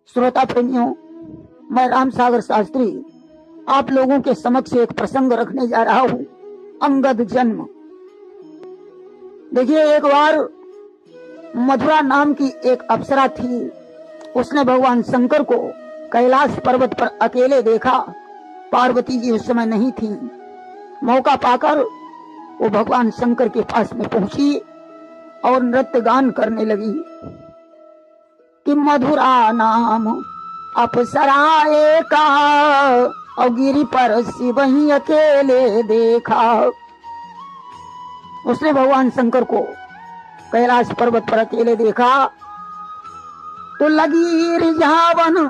श्रोता प्रेमियों, मैं राम सागर शास्त्री आप लोगों के समक्ष एक प्रसंग रखने जा रहा हूँ। अंगद जन्म। देखिए, एक बार मधुरा नाम की एक अप्सरा थी। उसने भगवान शंकर को कैलाश पर्वत पर अकेले देखा। पार्वती जी उस समय नहीं थी। मौका पाकर वो भगवान शंकर के पास में पहुंची और नृत्य गान करने लगी कि मधुरा नाम अप्सरा एका और गिरी पर शिव ही अकेले देखा। उसने भगवान शंकर को कैलाश पर्वत पर अकेले देखा तो लगी रिझावन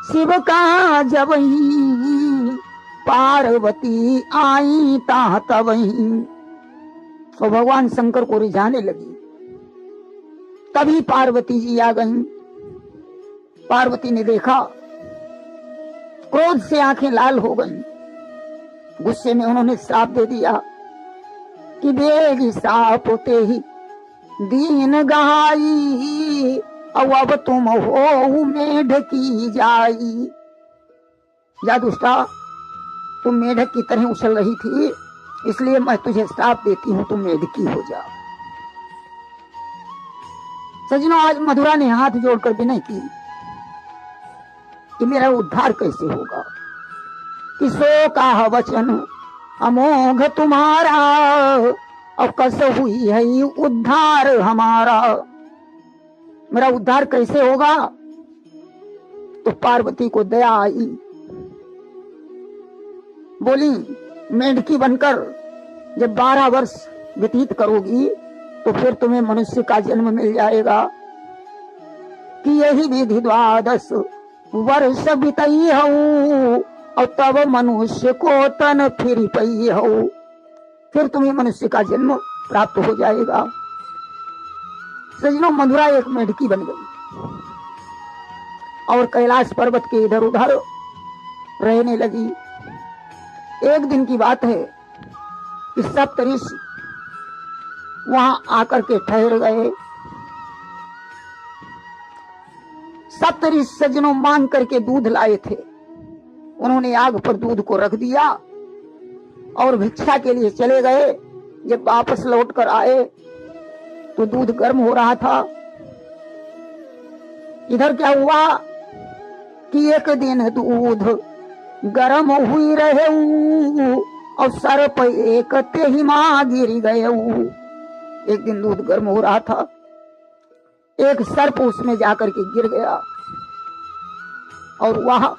शिव का जबही, पार्वती आई ता तबही। तो भगवान शंकर को रिझाने लगी। तभी पार्वती जी आ गईं। पार्वती ने देखा, क्रोध से आंखें लाल हो गईं। गुस्से में उन्होंने श्राप दे दिया कि बेगी साप ते ही दीन गहाई, अब तुम हो मेढक की जाई। जा दुष्टा, तुम मेढक की तरह उछल रही थी, इसलिए मैं तुझे श्राप देती हूँ, तुम मेढकी हो जा। सजनों, आज मधुरा ने हाथ जोड़कर विनय की कि मेरा उद्धार कैसे होगा। कि सो का वचन अमोघ तुम्हारा, अब कस हुई है उद्धार हमारा। मेरा उद्धार कैसे होगा? तो पार्वती को दया आई। बोली, मेढकी बनकर जब 12 वर्ष व्यतीत करोगी तो फिर तुम्हें मनुष्य का जन्म मिल जाएगा। कि यही विधि 12 वर्ष बितई हूँ और तब मनुष्य को तन फिर पई हूँ, फिर तुम्हें मनुष्य का जन्म प्राप्त हो जाएगा। सजनों, मधुरा एक मेढकी बन गई और कैलाश पर्वत के इधर उधर रहने लगी। एक दिन की बात है कि सप्तऋषि वहां आकर के ठहर गए। सप्तऋषि सज्जनों मांग करके दूध लाए थे। उन्होंने आग पर दूध को रख दिया और भिक्षा के लिए चले गए। जब वापस लौट कर आए तो दूध गर्म हो रहा था। इधर क्या हुआ कि एक दिन दूध गर्म हुई रहे और सर पर एक तेहिमा गिर गए। एक दिन दूध गर्म हो रहा था, एक सर्प उसमें जाकर के गिर गया और वहां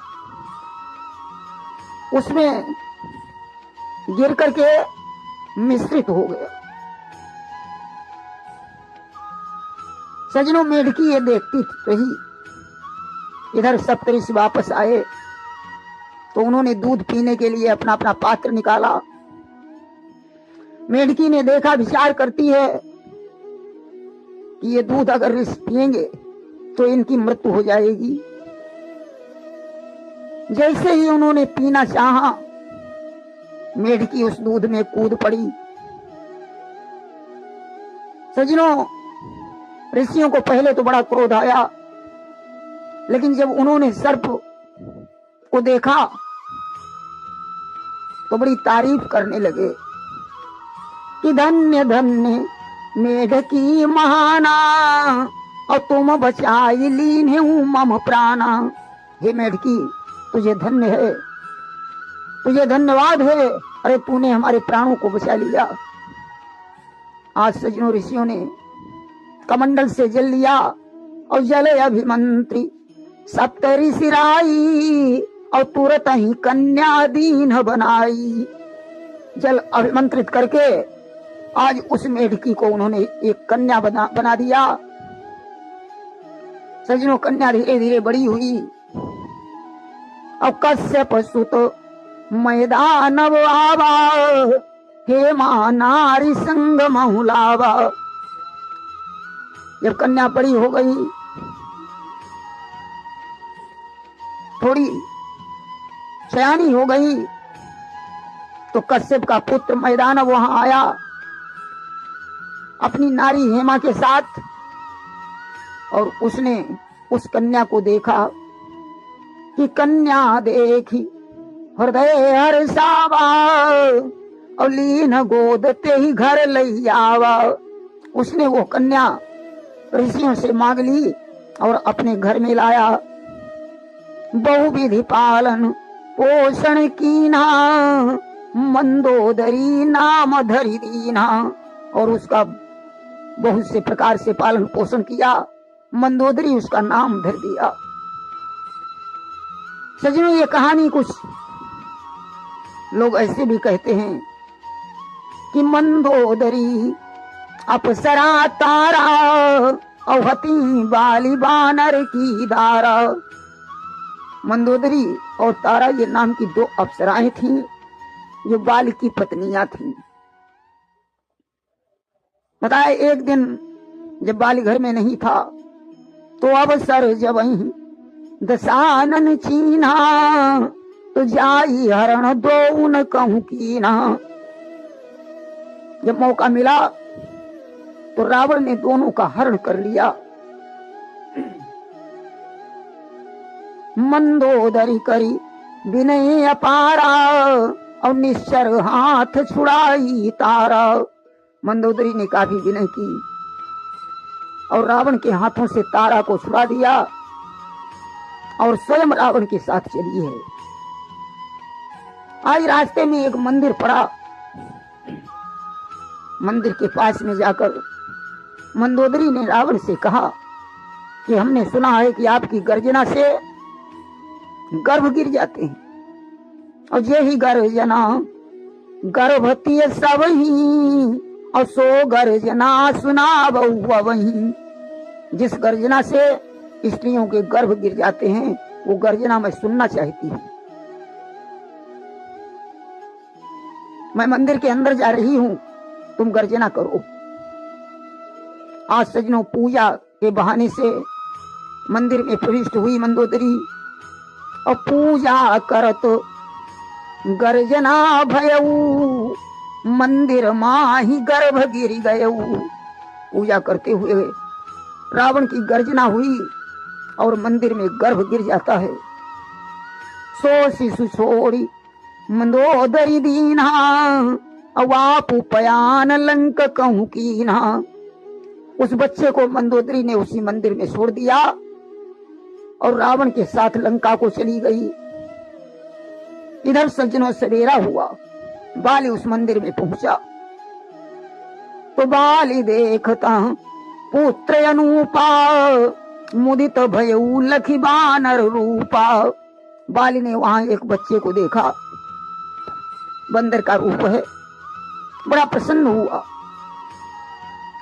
उसमें गिर करके मिश्रित हो गया। सजनों, मेढकी ये देखती रही। इधर सप्तऋषि वापस आए तो उन्होंने दूध पीने के लिए अपना अपना पात्र निकाला। मेढकी ने देखा, विचार करती है कि ये दूध अगर ऋषि पिएंगे तो इनकी मृत्यु हो जाएगी। जैसे ही उन्होंने पीना चाहा, मेढकी उस दूध में कूद पड़ी। सजनों, ऋषियों को पहले तो बड़ा क्रोध आया, लेकिन जब उन्होंने सर्प को देखा तो बड़ी तारीफ करने लगे कि धन्य धन्य मेढकी महाना और तुम बचाई लीन मम प्राणा। हे मेढकी, तुझे धन्य है, तुझे धन्यवाद है। अरे तूने हमारे प्राणों को बचा लिया। आज सजनों, ऋषियों ने कमंडल से जल लिया और जले अभिमंत्री सप्तऋषि राई और तुरंत ही कन्या दीन बनाई। जल अभिमंत्रित करके आज उस मेढकी को उन्होंने एक कन्या बना दिया। सजनों, कन्या धीरे धीरे बड़ी हुई और कश्यप सुत मैदानव आवा, हे मां नारी संग बहुलावा। जब कन्या बड़ी हो गई, थोड़ी सयानी हो गई, तो कश्यप का पुत्र मैदानव वहां आया अपनी नारी हेमा के साथ और उसने उस कन्या को देखा कि कन्या देखी हृदय हर्षावा और लीन गोद ते ही घर लई आवा। उसने वो कन्या ऋषियों से मांग ली और अपने घर में लाया। बहुविधि पालन पोषण कीना मंदोदरी नाम धरी दीना। और उसका बहुत से प्रकार से पालन पोषण किया, मंदोदरी उसका नाम धर दिया। सजनों, ये कहानी कुछ लोग ऐसे भी कहते हैं कि मंदोदरी अप्सरा तारा अवती बाली बानर की दारा। मंदोदरी और तारा ये नाम की दो अप्सराएं थीं जो बाली की पत्नियां थीं। बताए एक दिन जब बाली घर में नहीं था तो अवसर जब दशानन चीना तो जाई हरण दो न कहूं की ना। जब मौका मिला तो रावण ने दोनों का हरण कर लिया। मंदोदरी करी विनय अपारा और निश्चर हाथ छुड़ाई तारा। मंदोदरी ने काफी विनय की और रावण के हाथों से तारा को छुड़ा दिया और स्वयं रावण के साथ चली है। आज रास्ते में एक मंदिर पड़ा। मंदिर के पास में जाकर मंदोदरी ने रावण से कहा कि हमने सुना है कि आपकी गर्जना से गर्भ गिर जाते हैं और यही गर्जना गर्भवती सब ही और सो गर्जना सुना बहुआ वही। जिस गर्जना से स्त्रियों के गर्भ गिर जाते हैं वो गर्जना मैं सुनना चाहती हूँ। मैं मंदिर के अंदर जा रही हूँ, तुम गर्जना करो। आज सजनों, पूजा के बहाने से मंदिर में प्रविष्ट हुई मंदोदरी और पूजा करत गर्जना भयऊ मंदिर माही गर्भ गिर गयऊ। पूजा करते हुए रावण की गर्जना हुई और मंदिर में गर्भ गिर जाता है। सो शिशु छोड़ी मंदोदरी दीना अवापु पयान लंक कहूं कीना। उस बच्चे को मंदोदरी ने उसी मंदिर में छोड़ दिया और रावण के साथ लंका को चली गई। इधर सज्जनों सवेरा हुआ, बाली उस मंदिर में पहुंचा तो बाली देखता पुत्र अनूपा मुदित भयऊ लखी बानर रूपा। बाली ने वहां एक बच्चे को देखा, बंदर का रूप है, बड़ा प्रसन्न हुआ।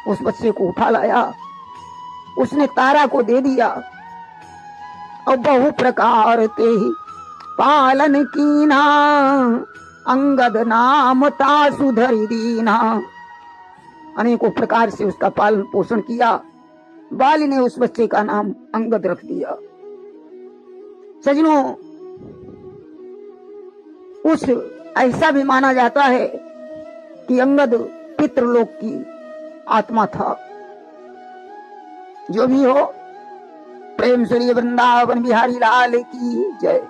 उस बच्चे को उठा लाया, उसने तारा को दे दिया और बहु प्रकार ते ही पालन कीना अंगद नाम तासु धरि दीना। अनेकों प्रकार से उसका पालन पोषण किया। बाली ने उस बच्चे का नाम अंगद रख दिया। सजनों, उस ऐसा भी माना जाता है कि अंगद पितृलोक की आत्मा था। जो भी हो, प्रेम श्री वृंदावन बिहारी लाल की जय।